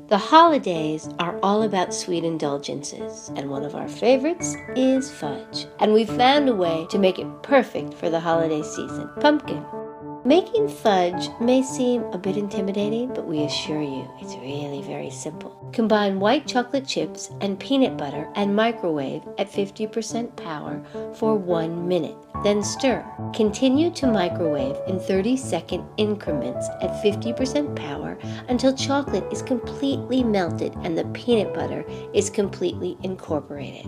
The holidays are all about sweet indulgences, and one of our favorites is fudge. And we found a way to make it perfect for the holiday season: pumpkin. Making fudge may seem a bit intimidating, but we assure you it's really very simple. Combine white chocolate chips and peanut butter and microwave at 50% power for 1 minute. Then stir. Continue to microwave in 30-second increments at 50% power until chocolate is completely melted and the peanut butter is completely incorporated.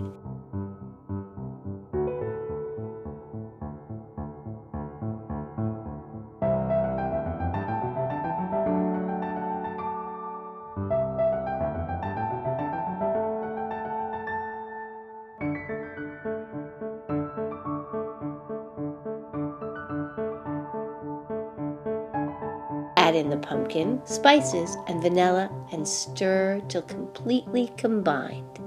Add in the pumpkin, spices, and vanilla and stir till completely combined.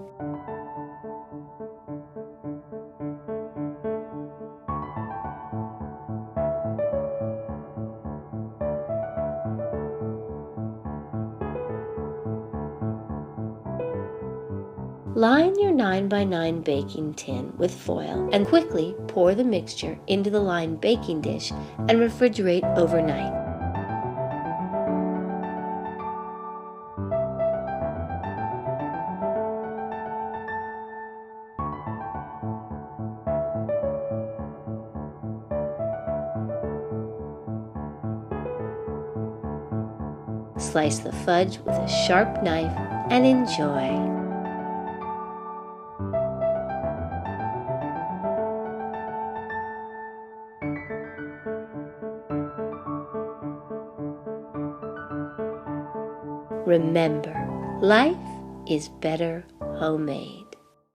Line your 9x9 baking tin with foil and quickly pour the mixture into the lined baking dish and refrigerate overnight. Slice the fudge with a sharp knife and enjoy. Remember, life is better homemade.